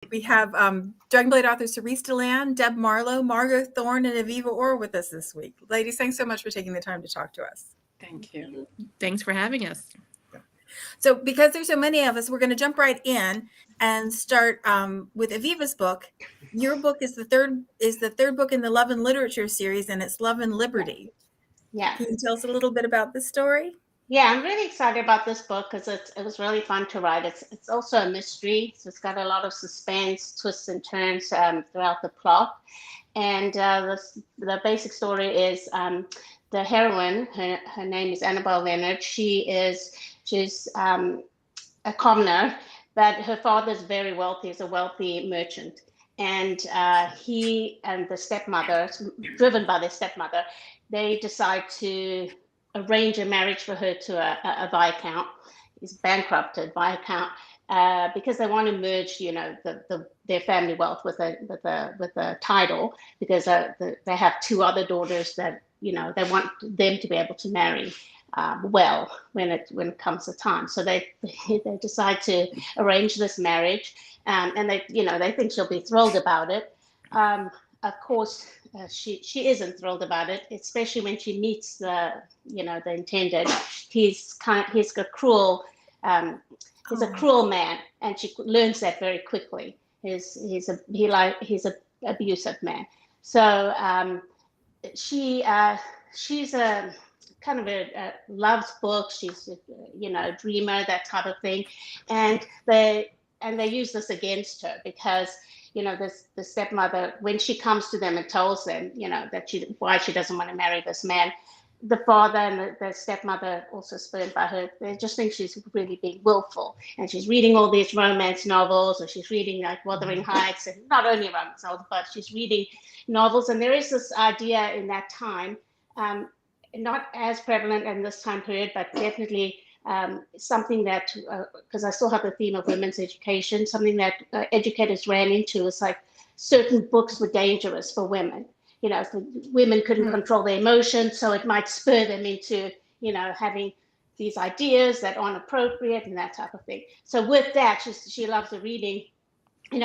We have Dragonblade author Cerise Deland, Deb Marlowe, Margaux Thorne, and Aviva Orr with us this week. Ladies, thanks so much for taking the time to talk to us. Thank you. Thanks for having us. So because there's so many of us, we're going to jump right in and start with Aviva's book. Your book is the third book in the Love and Literature series, and it's Love and Liberty. Yeah. Can you tell us a little bit about this story? Yeah, I'm really excited about this book because it was really fun to write. It's also a mystery, so it's got a lot of suspense, twists and turns throughout the plot. And the basic story is the heroine. Her name is Annabelle Leonard. She's a commoner, but her father's very wealthy. He's a wealthy merchant, and he and the stepmother, driven by their stepmother, they decide to arrange a marriage for her to a viscount. He's bankrupted viscount because they want to merge, their family wealth with a title, because they have two other daughters that they want them to be able to marry well when it comes to time. So they decide to arrange this marriage, and they think she'll be thrilled about it. Of course, she isn't thrilled about it, especially when she meets the intended. He's a cruel man, and she learns that very quickly. He's an abusive man. So she's a kind of a loves books. She's a dreamer, that type of thing, and they use this against her because the stepmother, when she comes to them and tells them that why she doesn't want to marry this man, the father and the stepmother, also spurned by her, they just think she's really being willful, and she's reading all these romance novels, or she's reading like Wuthering Heights, and not only romance novels, but she's reading novels. And there is this idea in that time, not as prevalent in this time period, but definitely something that, because I still have the theme of women's education, something that educators ran into is like certain books were dangerous for women. Women couldn't control their emotions, so it might spur them into, having these ideas that aren't appropriate and that type of thing. So with that, she loves the reading. They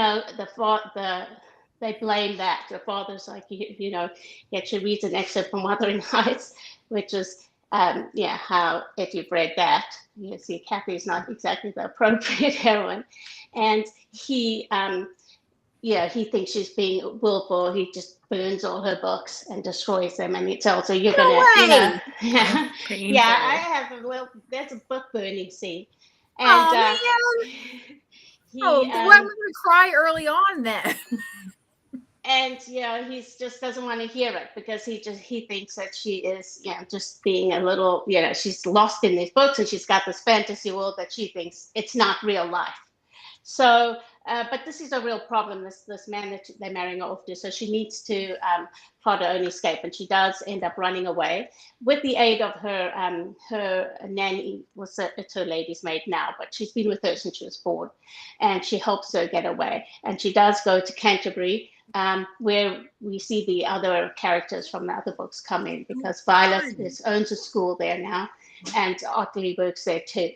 blame that. The father's like, yet she reads an excerpt from Wuthering Heights, which is, how, if you've read that, you see Kathy's not exactly the appropriate heroine. And he thinks she's being willful. He just burns all her books and destroys them, and he tells her, "You're gonna, I have there's a book burning scene." And man. I'm gonna cry early on then. And he just doesn't want to hear it because he thinks that she is just being a little she's lost in these books, and she's got this fantasy world that she thinks it's not real life. So but this is a real problem, this man that they're marrying off to. So she needs to plot her own escape, and she does end up running away with the aid of her nanny. It's her lady's maid now, but she's been with her since she was born, and she helps her get away. And she does go to Canterbury, where we see the other characters from the other books come in, because Violet owns a school there now, and Otley works there too.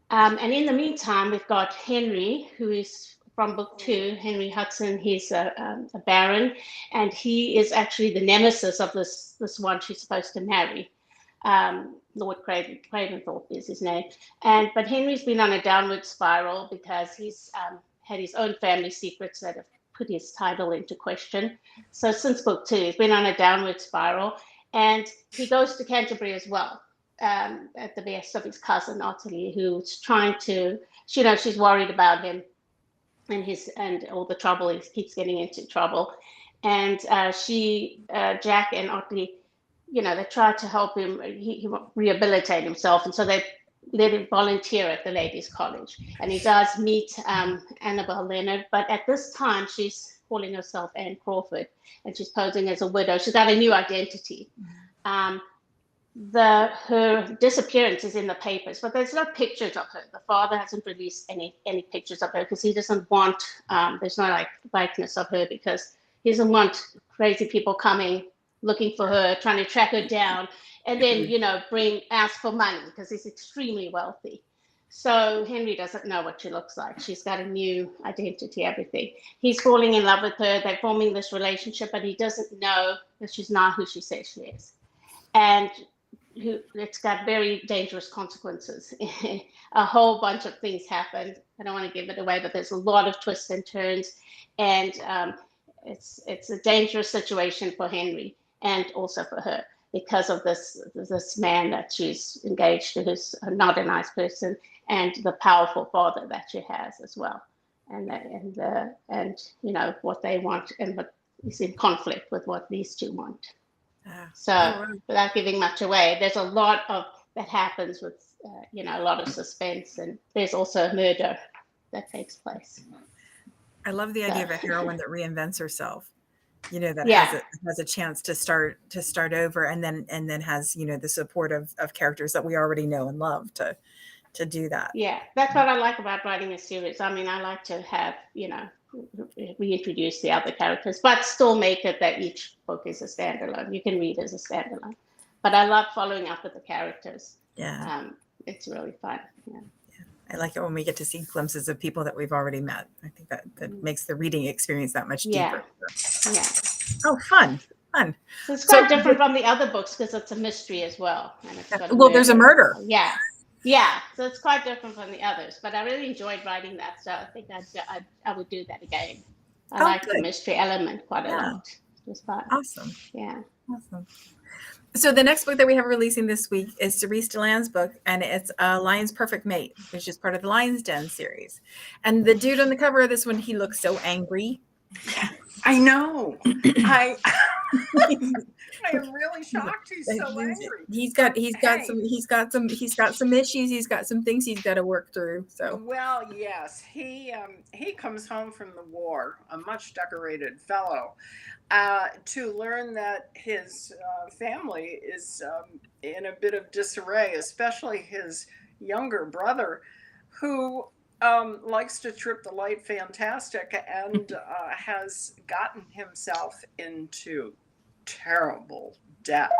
And in the meantime, we've got Henry, who is from book 2, Henry Hudson. He's a baron, and he is actually the nemesis of this one she's supposed to marry. Lord Craventhorpe is his name. But Henry's been on a downward spiral because he's had his own family secrets that have put his title into question. So since book 2, he's been on a downward spiral, and he goes to Canterbury as well, at the behest of his cousin Ottilie, who's trying to, she's worried about him and all the trouble. He keeps getting into trouble, and Jack and Ottilie, they try to help him rehabilitate himself, and so they let him volunteer at the ladies' college, and he does meet Annabelle Leonard. But at this time, she's calling herself Anne Crawford, and she's posing as a widow. She's got a new identity. Her disappearance is in the papers, but there's no pictures of her. The father hasn't released any pictures of her because he doesn't want, there's no likeness of her, because he doesn't want crazy people coming, looking for her, trying to track her down, and then, ask for money, because he's extremely wealthy. So Henry doesn't know what she looks like. She's got a new identity, everything. He's falling in love with her. They're forming this relationship, but he doesn't know that she's not who she says she is. And it's got very dangerous consequences. A whole bunch of things happen. I don't want to give it away, but there's a lot of twists and turns. And it's a dangerous situation for Henry and also for her, because of this man that she's engaged to, who's not a nice person, and the powerful father that she has as well, and you know what they want and what is in conflict with what these two want. So without giving much away, there's a lot of that happens with you know, a lot of suspense, and there's also a murder that takes place. I love the idea of a heroine that reinvents herself, you know, that has a chance to start over, and then has, you know, the support of characters that we already know and love to do that. Yeah, that's what I like about writing a series. I mean, I like to have, you know, reintroduce the other characters, but still make it that each book is a standalone. You can read as a standalone. But I love following up with the characters. Yeah. It's really fun. Yeah. I like it when we get to see glimpses of people that we've already met. I think that makes the reading experience that much deeper. Yeah. Oh, fun. So it's quite different from the other books because it's a mystery as well. And it's got there's a murder. Yeah. So it's quite different from the others. But I really enjoyed writing that. So I think I would do that again. I like the mystery element quite a lot. It was fun. Awesome. Yeah. Awesome. So the next book that we have releasing this week is Cerise Deland's book, and it's Lion's Perfect Mate, which is part of the Lion's Den series. And the dude on the cover of this one, he looks so angry. I know. I am really shocked. He's so angry. He's got some issues. He's got some things he's got to work through. So well, yes, he comes home from the war, a much decorated fellow, to learn that his family is in a bit of disarray, especially his younger brother, who likes to trip the light fantastic and has gotten himself into terrible debt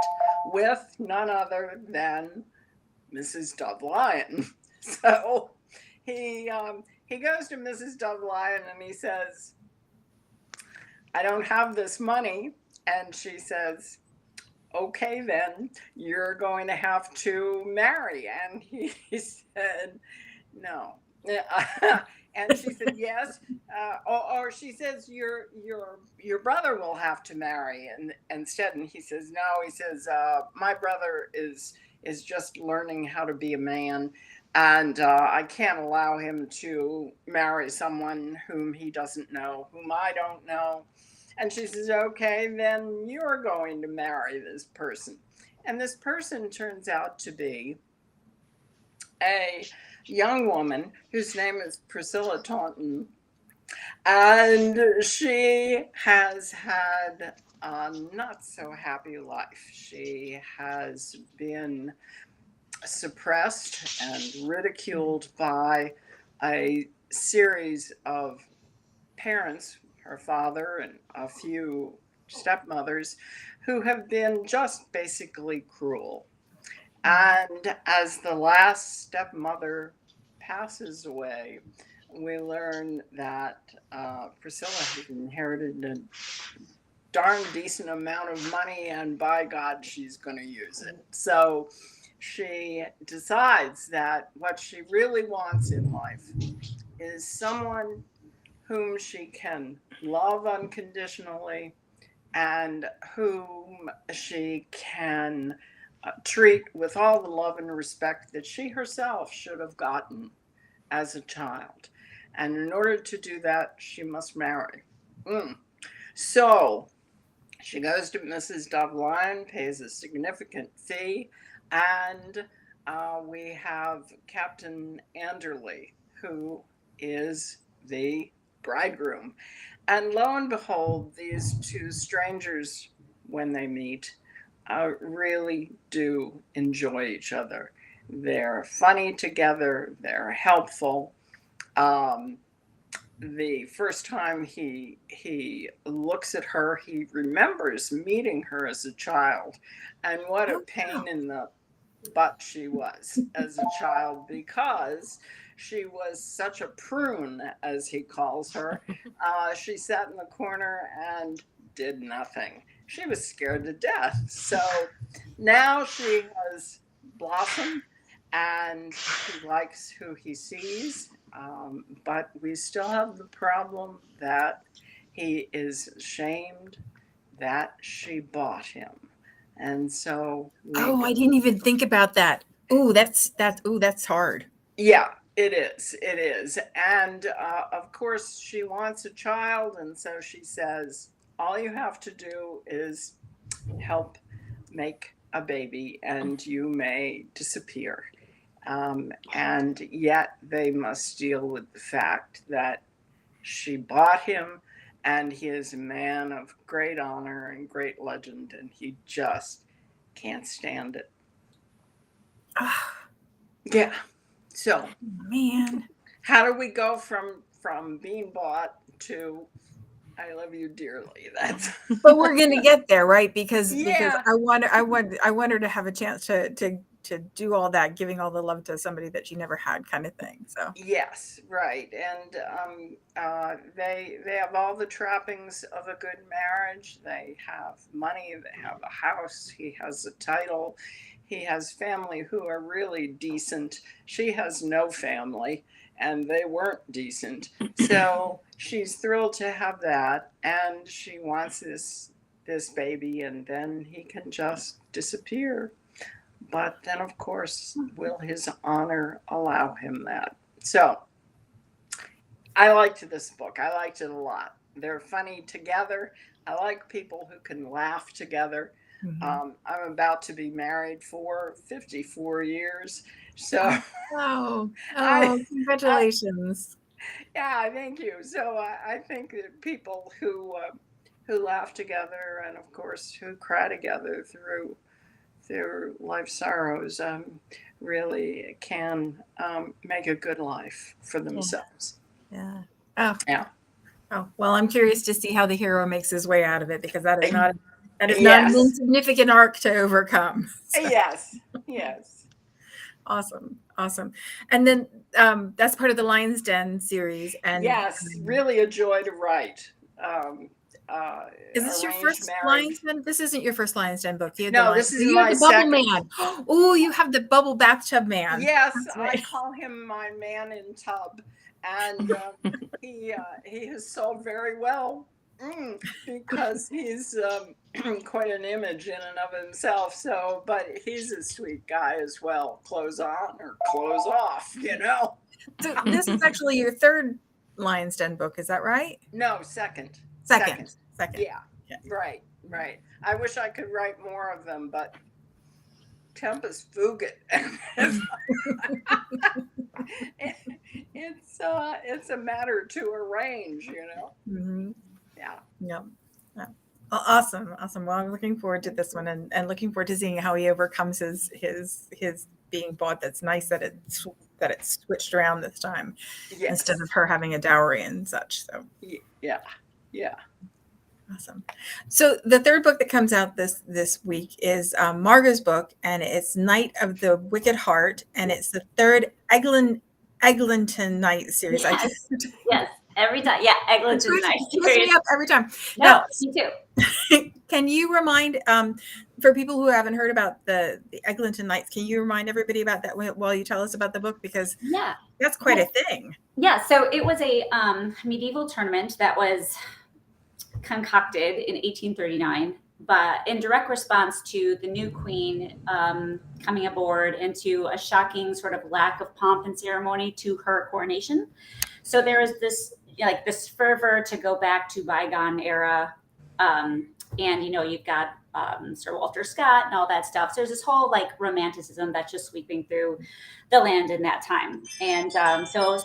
with none other than Mrs. Dove Lion. So he goes to Mrs. Dove Lion and he says, I don't have this money. And she says, okay, then you're going to have to marry. And he said, no. And she said, yes. Or she says, your brother will have to marry instead. And he says, no. He says, my brother is just learning how to be a man. And I can't allow him to marry someone whom he doesn't know, whom I don't know. And she says, okay, then you're going to marry this person. And this person turns out to be a young woman whose name is Priscilla Taunton. And she has had a not so happy life. She has been suppressed and ridiculed by a series of parents, her father and a few stepmothers, who have been just basically cruel. And as the last stepmother passes away, we learn that Priscilla has inherited a darn decent amount of money, and by God, she's going to use it. So she decides that what she really wants in life is someone whom she can love unconditionally and whom she can treat with all the love and respect that she herself should have gotten as a child. And in order to do that, she must marry. So she goes to Mrs. Dove Lion, pays a significant fee, and we have Captain Anderley, who is the bridegroom. And lo and behold, these two strangers, when they meet, really do enjoy each other. They're funny together. They're helpful. The first time he looks at her, he remembers meeting her as a child, and what a pain in the but she was as a child because she was such a prune, as he calls her. She sat in the corner and did nothing. She was scared to death. So now she has blossomed and he likes who he sees. But we still have the problem that he is ashamed that she bought him. And so Oh, I didn't even think about that. Ooh, that's hard. yeah, it is. It is. And of course, she wants a child. And so she says, all you have to do is help make a baby and you may disappear. And yet they must deal with the fact that she bought him and he is a man of great honor and great legend and he just can't stand it. Yeah. So, Man. how do we go from being bought to I love you dearly? That's But we're gonna get there, right? Because Yeah. I want her to have a chance to do all that, giving all the love to somebody that she never had, kind of thing. So Yes, right. And they have all the trappings of a good marriage. They have money, they have a house, he has a title, he has family who are really decent. She has no family and they weren't decent. So she's thrilled to have that and she wants this baby and then he can just disappear. But then, of course, will his honor allow him that? So I liked this book. I liked it a lot. They're funny together. I like people who can laugh together. I'm about to be married for 54 years. So, oh, I- congratulations. yeah, thank you. So I think that people who laugh together and, of course, who cry together through their life sorrows really can make a good life for themselves. Yeah. Oh. Yeah. Oh, well, I'm curious to see how the hero makes his way out of it because that is not Yes. an insignificant arc to overcome. So, Yes. Yes. awesome. And then that's part of the Lion's Den series. And Yes. Really a joy to write. Is this your Arranged first marriage. Lion's Den? This isn't your first Lion's Den book. No, this is you my have the Bubble second. Man. Oh, you have the Bubble Bathtub Man. Yes, That's I right. call him my man in tub, and he has sold very well because he's quite an image in and of himself. So, but he's a sweet guy as well. Clothes on or clothes off, you know. So this is actually your third Lion's Den book. Is that right? No, second. Second. Yeah. Right. I wish I could write more of them, but tempus fugit. It's a matter to arrange, you know. Mm-hmm. Yeah. Yep. Well, awesome. Well, I'm looking forward to this one and looking forward to seeing how he overcomes his being bought. That's nice that it's switched around this time instead of her having a dowry and such. So yeah. Awesome. So the third book that comes out this week is Margaux's book, and it's Night of the Wicked Heart, and it's the third Eglinton Night series. Yes, every time. Yeah, Eglinton Night series. Me up every time. No, me too. Can you remind for people who haven't heard about the Eglinton Nights, can you remind everybody about that while you tell us about the book, because that's quite a thing. Yeah, so it was a medieval tournament that was concocted in 1839, but in direct response to the new queen coming aboard and to a shocking sort of lack of pomp and ceremony to her coronation. So there is this fervor to go back to bygone era, and you've got Sir Walter Scott and all that stuff. So there's this whole romanticism that's just sweeping through the land in that time. And so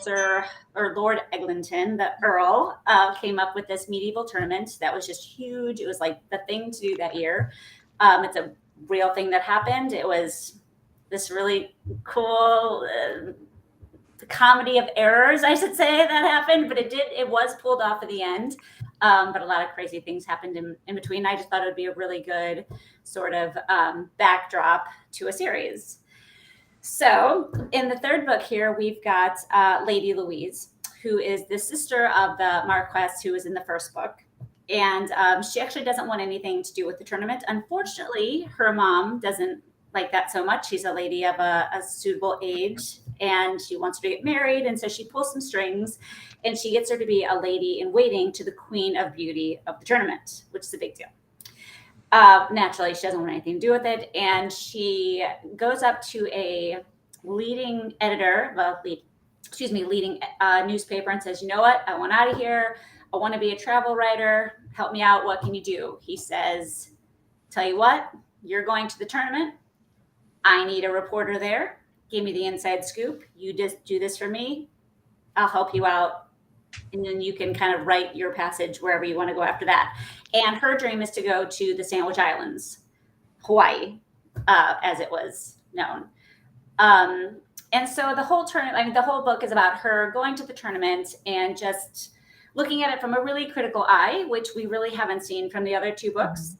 Lord Eglinton, the Earl, came up with this medieval tournament that was just huge. It was like the thing to do that year. It's a real thing that happened. It was this really cool comedy of errors, I should say, that happened, but it was pulled off at the end. But a lot of crazy things happened in between. I just thought it would be a really good sort of backdrop to a series. So in the third book here, we've got Lady Louise, who is the sister of the Marquess who was in the first book. And she actually doesn't want anything to do with the tournament. Unfortunately, her mom doesn't like that so much. She's a lady of a suitable age, and she wants her to get married. And so she pulls some strings, and she gets her to be a lady in waiting to the Queen of Beauty of the tournament, which is a big deal. Naturally, she doesn't want anything to do with it. And she goes up to a leading editor, leading newspaper, and says, you know what? I want out of here. I want to be a travel writer. Help me out. What can you do? He says, tell you what, you're going to the tournament. I need a reporter there. Give me the inside scoop. You just do this for me. I'll help you out. And then you can kind of write your passage wherever you want to go after that. And her dream is to go to the Sandwich Islands, Hawaii, as it was known. And so the whole the whole book is about her going to the tournament and just looking at it from a really critical eye, which we really haven't seen from the other two books.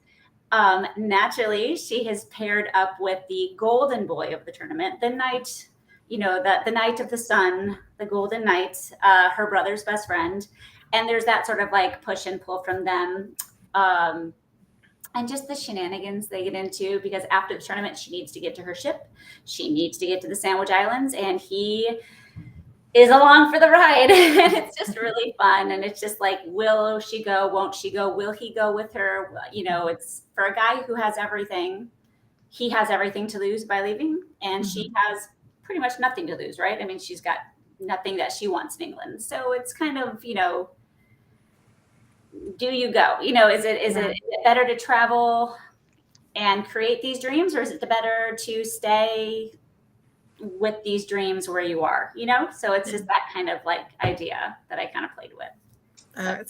Naturally, she has paired up with the golden boy of the tournament, the knight, the Knight of the Sun, the Golden Knight, her brother's best friend. And there's that sort of like push and pull from them. And just the shenanigans they get into, because after the tournament, she needs to get to her ship. She needs to get to the Sandwich Islands, and he is along for the ride. And it's just really fun. And it's just like, will she go? Won't she go? Will he go with her? It's for a guy who has everything. He has everything to lose by leaving, and she has pretty much nothing to lose, right? I mean, she's got nothing that she wants in England. So it's kind of, do you go? Is it better to travel and create these dreams, or is it better to stay with these dreams where you are? So it's just that kind of like idea that I kind of played with. It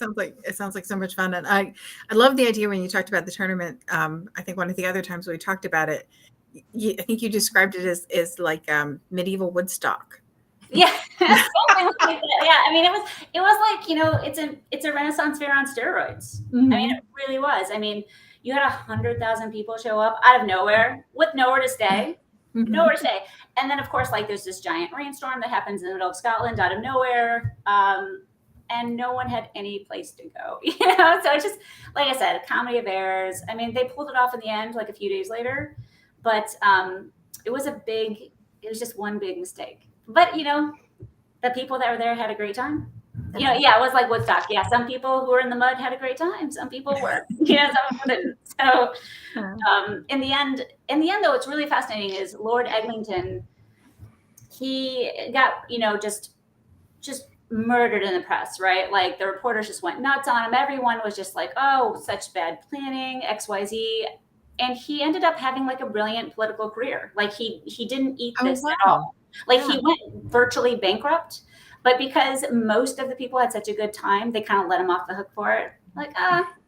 sounds like so much fun, and I love the idea when you talked about the tournament. I think one of the other times we talked about it, I think you described it as like medieval Woodstock. Yeah, something like that. Yeah, I mean, it was like, it's a Renaissance fair on steroids. I mean, it really was. I mean, you had 100,000 people show up out of nowhere with nowhere to stay, nowhere to stay. And then, of course, like there's this giant rainstorm that happens in the middle of Scotland out of nowhere, and no one had any place to go. So it's just, like I said, a comedy of errors. I mean, they pulled it off in the end, like a few days later, but it was just one big mistake. But, the people that were there had a great time. It was like Woodstock. Yeah, some people who were in the mud had a great time. Some people were, some people didn't. So in the end, though, what's really fascinating is Lord Eglinton, he got, just murdered in the press, right? Like the reporters just went nuts on him. Everyone was just like, oh, such bad planning, XYZ. And he ended up having like a brilliant political career. Like he didn't eat this at all. Like he went virtually bankrupt, but because most of the people had such a good time, they kind of let him off the hook for it. Like,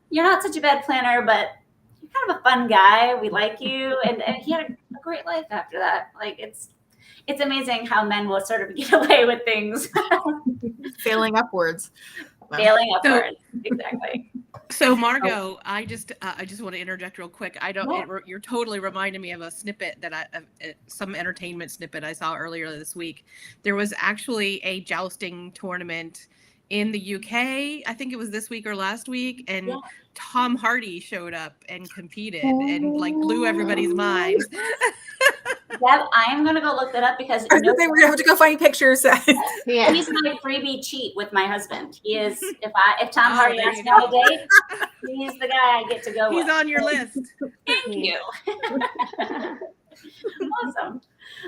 you're not such a bad planner, but you're kind of a fun guy. We like you. And he had a great life after that. Like it's amazing how men will sort of get away with things. Failing upwards. Wow. Failing upwards. Exactly. So Margaux, I just want to interject real quick. You're totally reminding me of a snippet that some entertainment snippet I saw earlier this week. There was actually a jousting tournament in the UK. I think it was this week or last week, and Tom Hardy showed up and competed and like blew everybody's minds. Deb, I am going to go look that up because we're going to have to go find pictures. Yeah. He's my freebie cheat with my husband. He is, if Tom Hardy asks me on a date, he's the guy I get to go with. He's on your list. Thank you. Awesome.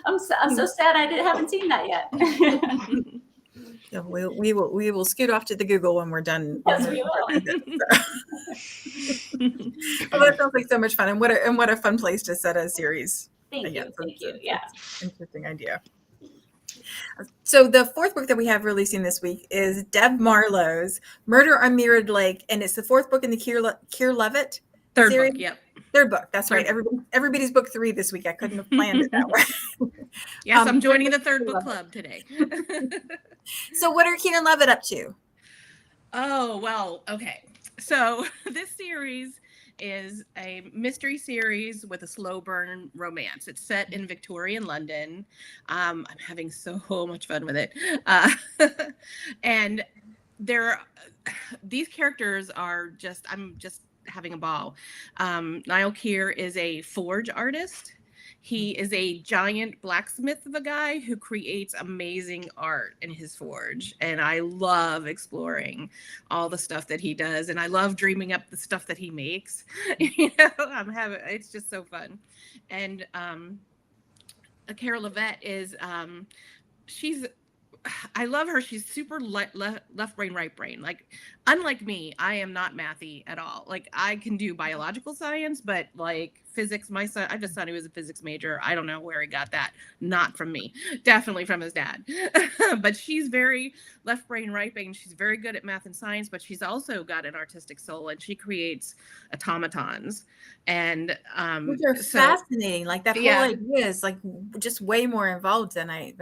I'm so sad I haven't seen that yet. Yeah, we will scoot off to the Google when we're done. Yes, we will. Well, that sounds like so much fun, and what a fun place to set a series. Thank you. Yeah. Interesting idea. So the fourth book that we have releasing this week is Deb Marlowe's Murder on Mirrored Lake, and it's the fourth book in the Keir Levitt Third series. book, yep. Third book, that's right. Everybody's book 3 this week. I couldn't have planned it that way. Yes, I'm joining the third book club today. So what are Keir Levitt up to? Oh, well, okay. So this series is a mystery series with a slow burn romance. It's set in Victorian London. I'm having so much fun with it. And these characters are I'm just having a ball. Niall Keir is a forge artist. He is a giant blacksmith of a guy who creates amazing art in his forge. And I love exploring all the stuff that he does. And I love dreaming up the stuff that he makes. It's just so fun. And Cara Levette is, I love her. She's super left brain, right brain. Like, unlike me, I am not mathy at all. Like, I can do biological science, but like physics, I have a son who is a physics major. I don't know where he got that. Not from me. Definitely from his dad. But she's very left brain, right brain. She's very good at math and science, but she's also got an artistic soul, and she creates automatons. And which are fascinating. Like, that whole idea is like just way more involved than I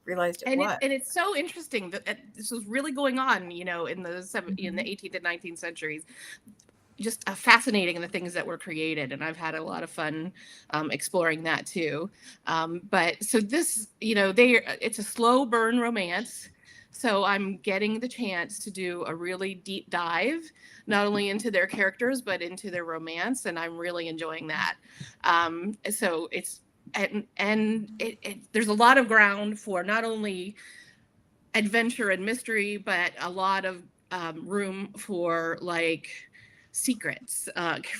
realized it was. And it's so interesting that this was really going on, in the in the 18th and 19th centuries. Just fascinating, the things that were created, and I've had a lot of fun exploring that too. But so this, it's a slow burn romance. So I'm getting the chance to do a really deep dive, not only into their characters, but into their romance. And I'm really enjoying that. So it's, there's a lot of ground for not only adventure and mystery, but a lot of room for like secrets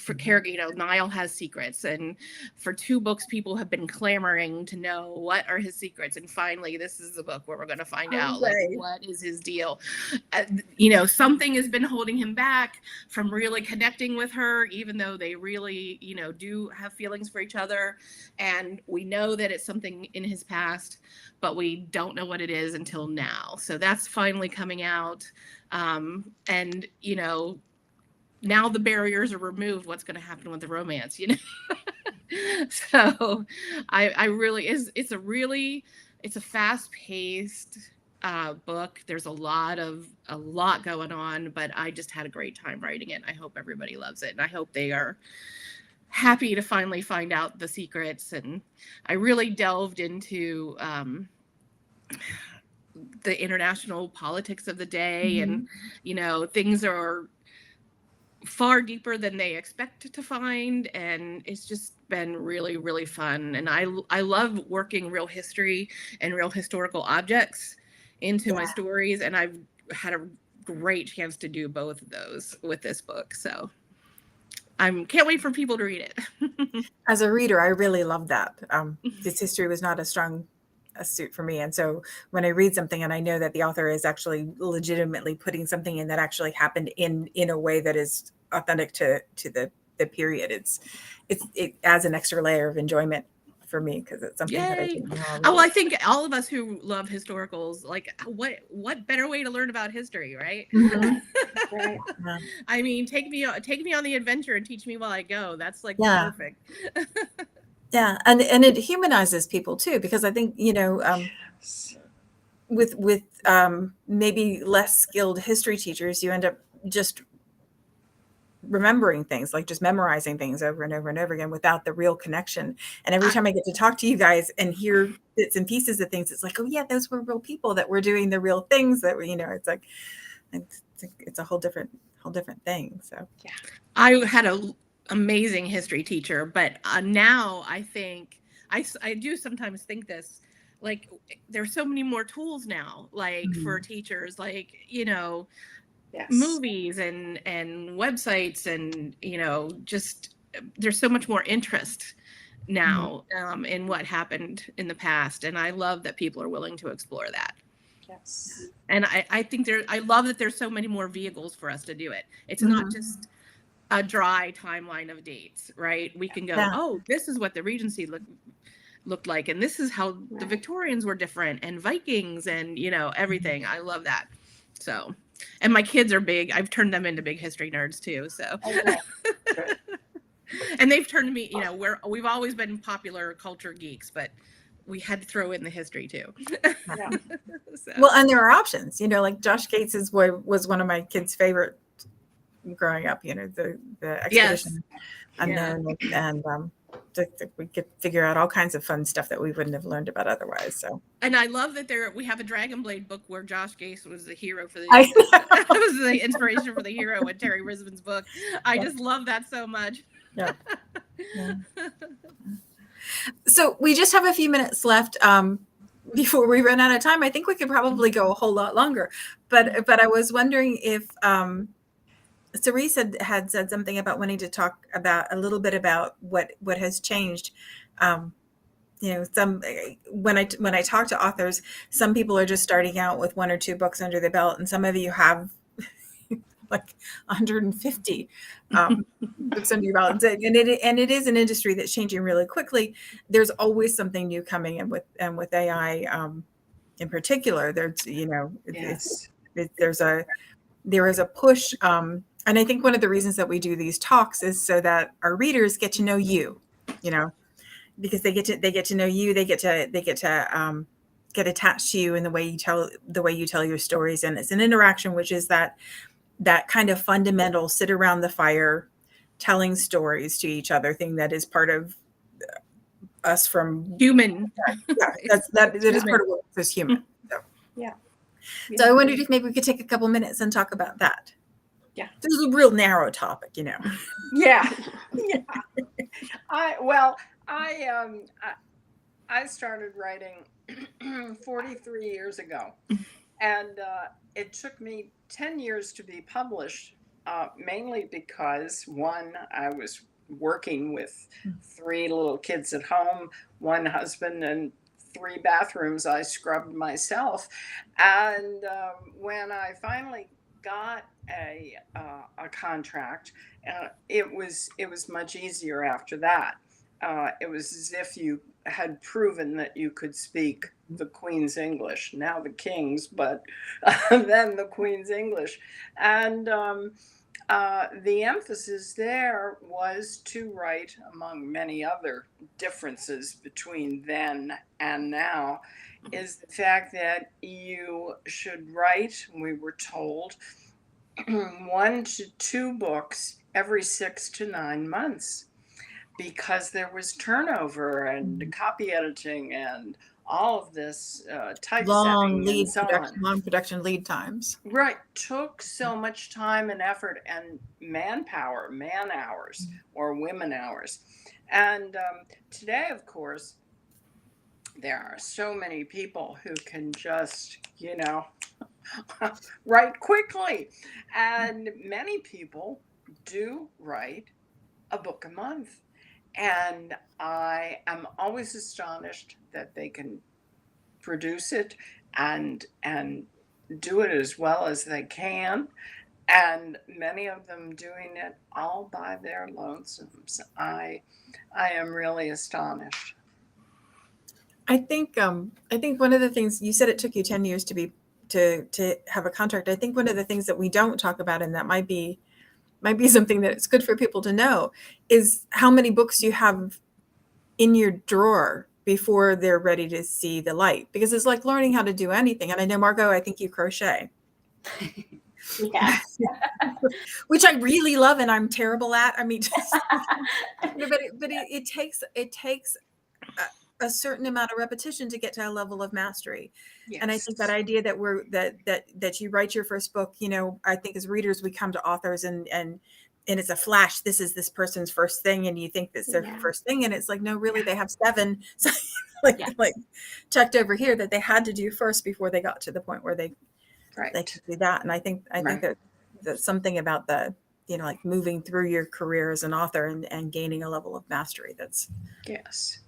for character. Niall has secrets, and for 2 books people have been clamoring to know what are his secrets, and finally this is the book where we're going to find out like, what is his deal. Something has been holding him back from really connecting with her, even though they really do have feelings for each other, and we know that it's something in his past, but we don't know what it is until now. So that's finally coming out, and now the barriers are removed. What's going to happen with the romance, So I really it's a fast-paced book. There's a lot going on, but I just had a great time writing it. I hope everybody loves it, and I hope they are happy to finally find out the secrets. And I really delved into the international politics of the day, and things are far deeper than they expect to find, and it's just been really, really fun. And I love working real history and real historical objects into my stories, and I've had a great chance to do both of those with this book. So can't wait for people to read it. As a reader, I really love that. This history was not a suit for me, and so when I read something and I know that the author is actually legitimately putting something in that actually happened in a way that is authentic to the period, it adds an extra layer of enjoyment for me, because it's something that I didn't know. I think all of us who love historicals, like, what better way to learn about history, right? Right. I mean, take me on the adventure and teach me while I go. That's like perfect. Yeah, and it humanizes people too, because I think with maybe less skilled history teachers, you end up just remembering things, like just memorizing things over and over and over again without the real connection. And every time I get to talk to you guys and hear bits and pieces of things, it's like, oh yeah, those were real people that were doing the real things that it's like it's a whole different thing. So yeah, I had an amazing history teacher, but now I think I do sometimes think this, like, there's so many more tools now, like for teachers, like movies and websites, and just there's so much more interest now in what happened in the past, and I love that people are willing to explore that. Yes. And I think I love that there's so many more vehicles for us to do it. It's not just a dry timeline of dates, right? We can go, oh, this is what the Regency looked like, and this is how the Victorians were different, and Vikings, and everything. I love that. So, and my kids are big. I've turned them into big history nerds too. So, and they've turned me. We've always been popular culture geeks, but we had to throw in the history too. So. Well, and there are options. Like Josh Gates was one of my kids' favorite growing up, the Yes. expedition unknown, and we could figure out all kinds of fun stuff that we wouldn't have learned about otherwise. So, and I love that we have a Dragonblade book where Josh Gase was the hero for the was the inspiration for the hero in Terry Risman's book. I just love that so much. Yeah. So we just have a few minutes left before we run out of time. I think we could probably go a whole lot longer, but I was wondering if Cerise had said something about wanting to talk about a little bit about what has changed. Some when I talk to authors, some people are just starting out with 1 or 2 books under the belt, and some of you have like 150 books under your belt, and it is an industry that's changing really quickly. There's always something new coming, and with AI in particular, there's Yes. there is a push, and I think one of the reasons that we do these talks is so that our readers get to know you, because they get to know you, they get to get attached to you in the way you tell your stories, and it's an interaction, which is that kind of fundamental sit around the fire telling stories to each other thing that is part of us from Human. That is part of what makes us human. So. Yeah. So I wondered if maybe we could take a couple minutes and talk about that. Yeah. This is a real narrow topic, Yeah. Yeah. I started writing 43 years ago, and it took me 10 years to be published, mainly because, one, I was working with 3 little kids at home, 1 husband, and 3 bathrooms I scrubbed myself. And when I finally got a contract, it was much easier after that. It was as if you had proven that you could speak the Queen's English, now the King's, but then the Queen's English. And the emphasis there was to write, among many other differences between then and now, is the fact that you should write, we were told, 1 to 2 books every 6 to 9 months, because there was turnover and copy editing and all of this typesetting and so on. Long production lead times. Right. Took so much time and effort and manpower, man hours or women hours. And today, of course, there are so many people who can just, write quickly. And many people do write a book a month. And I am always astonished that they can produce it and do it as well as they can. And many of them doing it all by their lonesomes. I am really astonished. I think one of the things you said, it took you 10 years to have a contract. I think one of the things that we don't talk about, and that might be something that it's good for people to know, is how many books you have in your drawer before they're ready to see the light, because it's like learning how to do anything. And I know, Margaux, I think you crochet. Yeah. Which I really love and I'm terrible at. I mean, but it takes a certain amount of repetition to get to a level of mastery. Yes. And I think that idea that you write your first book, I think as readers, we come to authors and it's a flash. This is this person's first thing. And you think that's their first thing. And it's like, no, really, they have 7 like checked over here that they had to do first before they got to the point where they could do that. And I think that that's something about the, like moving through your career as an author and gaining a level of mastery. That's Yes.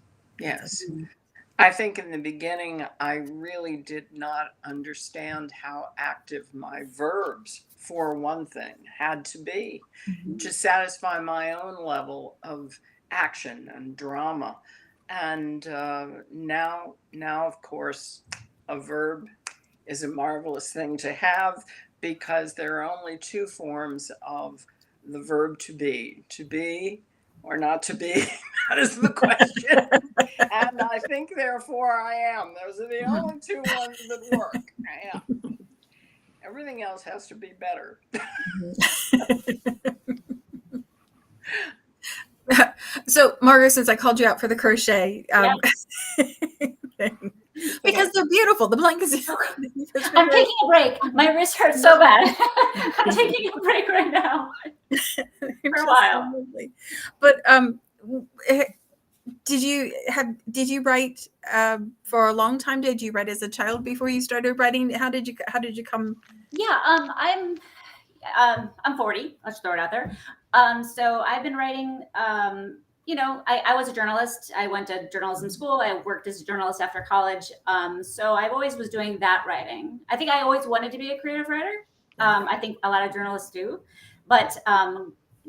I think in the beginning, I really did not understand how active my verbs, for one thing, had to be to satisfy my own level of action and drama. And now, of course, a verb is a marvelous thing to have, because there are only 2 forms of the verb to be or not to be. That is the question. And I think, therefore, I am. Those are the only 2 ones that work. Everything else has to be better. So, Margaux, since I called you out for the crochet thing, because they're beautiful. The blankets. I'm taking a break. My wrist hurts so bad. I'm taking a break right now for a while. But did you write for a long time? Did you write as a child before you started writing? How did you come? Yeah, I'm 40. Let's throw it out there. So I've been writing. I was a journalist. I went to journalism school. I worked as a journalist after college. So I always was doing that writing. I think I always wanted to be a creative writer. I think a lot of journalists do, but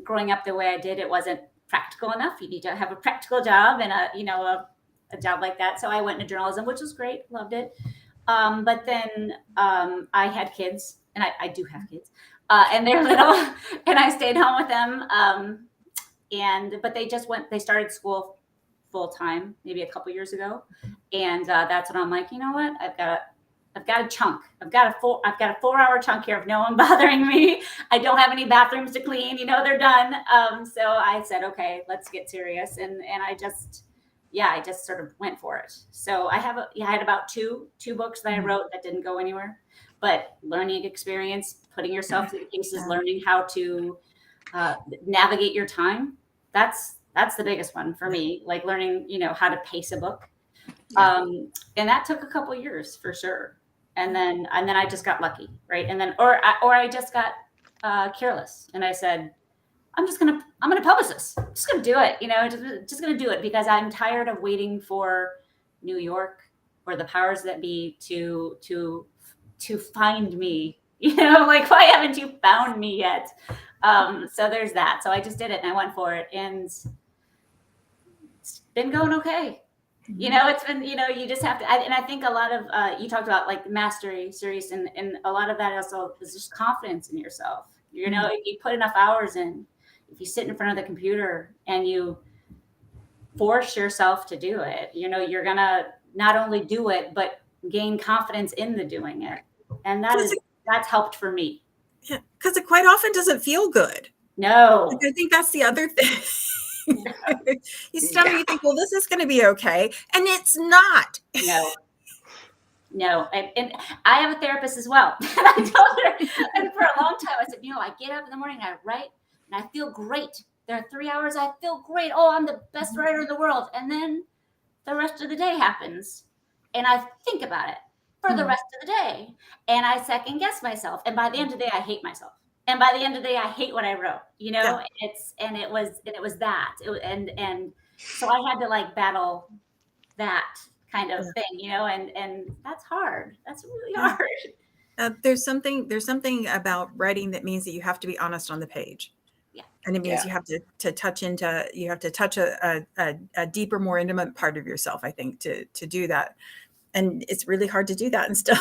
growing up the way I did, it wasn't practical enough. You need to have a practical job and a job like that. So I went into journalism, which was great. Loved it. But then I had kids, and I do have kids, and they're little, and I stayed home with them. But they started school full time maybe a couple years ago, and that's when I'm like, you know what, I've got a chunk. I've got a 4-hour chunk here of no one bothering me. I don't have any bathrooms to clean. They're done. So I said, okay, let's get serious, and I just sort of went for it. So I had about two books that I wrote that didn't go anywhere, but learning experience, putting yourself through the cases, learning how to navigate your time. That's the biggest one for me, like learning, how to pace a book. And that took a couple of years for sure. And then I just got lucky. Right. And then, or I just got careless, and I said, I'm going to publish this. I'm just going to do it, just going to do it, because I'm tired of waiting for New York or the powers that be to find me, like, why haven't you found me yet? So there's that. So I just did it, and I went for it, and it's been going okay. It's been, you just have to, and I think a lot of, you talked about like mastery, Cerise, and a lot of that also is just confidence in yourself. If you put enough hours in, if you sit in front of the computer and you force yourself to do it, you're going to not only do it, but gain confidence in the doing it. And that's helped for me. Yeah. Because it quite often doesn't feel good. No. Like, I think that's the other thing. You think, well, this is going to be okay. And it's not. No. And I have a therapist as well. And I told her, and for a long time, I said, I get up in the morning and I write, and I feel great. There are 3 hours I feel great. Oh, I'm the best writer in the world. And then the rest of the day happens, and I think about it for the rest of the day, and I second guess myself. And by the end of the day, I hate myself. And by the end of the day, I hate what I wrote. It was that. And so I had to like battle that kind of thing, and that's hard. That's really hard. There's something about writing that means that you have to be honest on the page. Yeah. And it means you have to touch a deeper, more intimate part of yourself, I think, to do that. And it's really hard to do that and still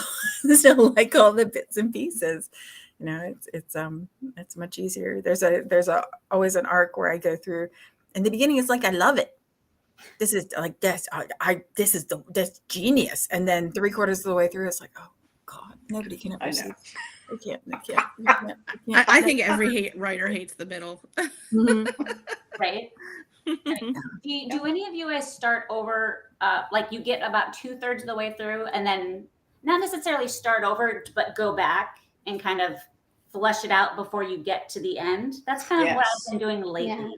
like all the bits and pieces. It's much easier. There's always an arc where I go through. In the beginning, it's like, I love it. This is like this. This genius. And then 3/4 of the way through, it's like, oh God, nobody can ever see. I can't. I think every writer hates the middle. Right. Do any of you guys start over? Like you get about 2/3 of the way through, and then not necessarily start over, but go back and kind of flesh it out before you get to the end. That's kind of what I've been doing lately. Yeah.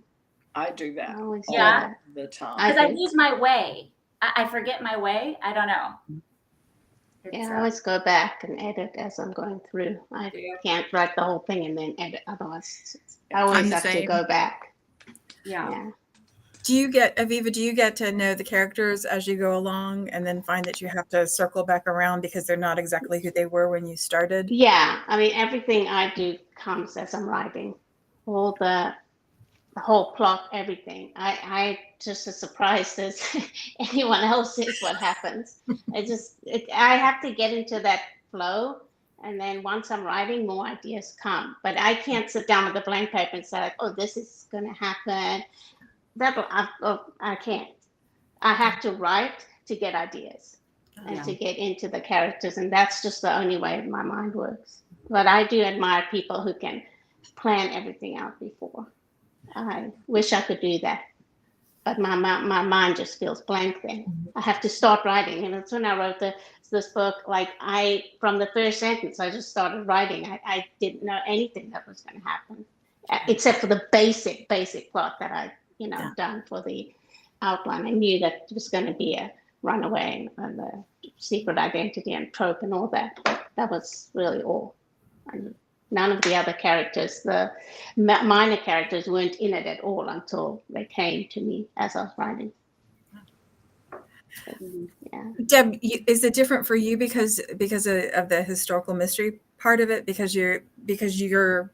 I do that all the time. Because I lose my way. I forget my way. I don't know. I always go back and edit as I'm going through. I can't write the whole thing and then edit. Otherwise, I always have to go back. Yeah. Do you get to know the characters as you go along, and then find that you have to circle back around because they're not exactly who they were when you started? Yeah. I mean, everything I do comes as I'm writing. All the whole plot, everything. I just as surprised as anyone else is what happens. I have to get into that flow, and then once I'm writing, more ideas come. But I can't sit down with a blank paper and say, like, oh, this is going to happen. I can't. I have to write to get ideas. and Yeah. to get into the characters. And that's just the only way my mind works. But I do admire people who can plan everything out before. I wish I could do that. But my mind just feels blank then. I have to start writing. And that's when I wrote this book. Like from the first sentence, I just started writing. I didn't know anything that was going to happen, except for the basic plot that I, done for the outline. I knew that it was going to be a runaway and the secret identity and trope and all that. But that was really all. And none of the other characters, the minor characters, weren't in it at all until they came to me as I was writing. Yeah. Deb, is it different for you because of the historical mystery part of it? Because your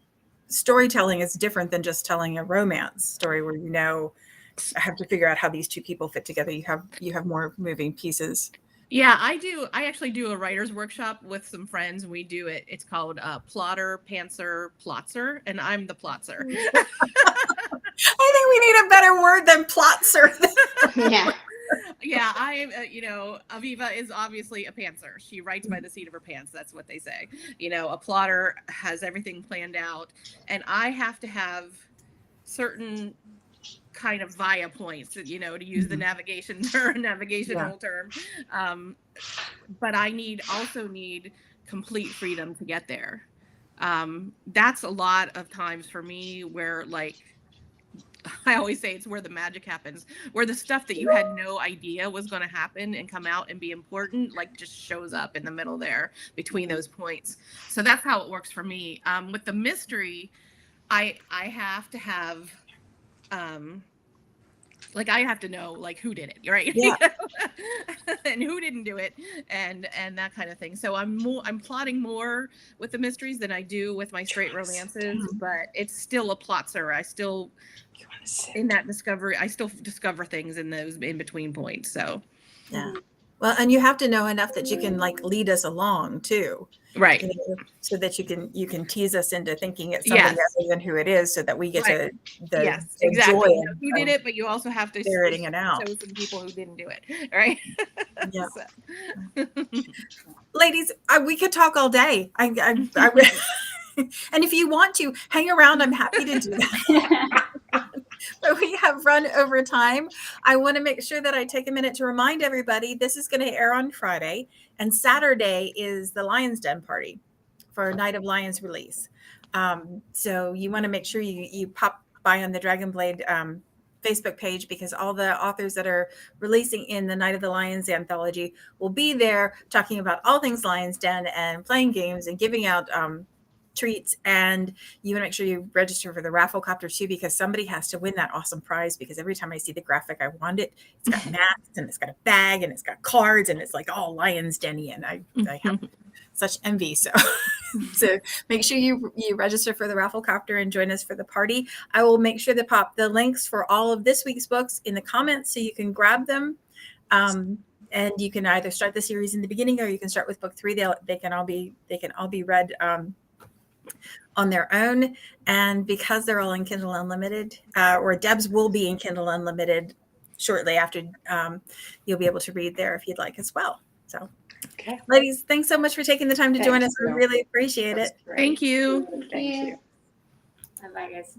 storytelling is different than just telling a romance story where I have to figure out how these two people fit together. You have more moving pieces. Yeah, I do. I actually do a writer's workshop with some friends. We do it. It's called Plotter, Pantser, Plotzer, and I'm the Plotzer. I think we need a better word than plotzer. Yeah. Yeah, Aviva is obviously a pantser. She writes by the seat of her pants. That's what they say. A plotter has everything planned out, and I have to have certain kind of via points, to use the navigational term. But I also need complete freedom to get there. That's a lot of times for me where, like, I always say it's where the magic happens, where the stuff that you had no idea was going to happen and come out and be important, like, just shows up in the middle there between those points. So that's how it works for me. With the mystery, I have to have, I have to know, like, who did it, right? Yeah. And who didn't do it, and that kind of thing. So I'm plotting more with the mysteries than I do with my straight romances, but it's still a plotzer. I still discover things in those in between points. So yeah. Well, and you have to know enough that you can, like, lead us along too. Right. So that you can tease us into thinking it's something other than who it is, so that we get to the exactly. joy Who did it, but you also have to ferreting it out. show some people who didn't do it, right? Yeah. So. Ladies, we could talk all day. And if you want to hang around, I'm happy to do that. But we have run over time. I want to make sure that I take a minute to remind everybody this is going to air on Friday, and Saturday is the Lion's Den party for Night of Lions release. So you want to make sure you pop by on the Dragonblade Facebook page, because all the authors that are releasing in the Night of the Lions anthology will be there talking about all things Lion's Den and playing games and giving out treats. And you want to make sure you register for the raffle copter too, because somebody has to win that awesome prize, because every time I see the graphic, I want it. It's got masks and it's got a bag and it's got cards and it's like all Lion's Den-y, and I have such envy. So make sure you register for the raffle copter and join us for the party. I will make sure to pop the links for all of this week's books in the comments so you can grab them. And you can either start the series in the beginning, or you can start with book 3. They can all be read on their own. And because they're all in Kindle Unlimited, or Deb's will be in Kindle Unlimited shortly after, you'll be able to read there if you'd like as well. So, Okay. Ladies, thanks so much for taking the time to join us. We really appreciate it. Thank you. Thank you. Bye, guys.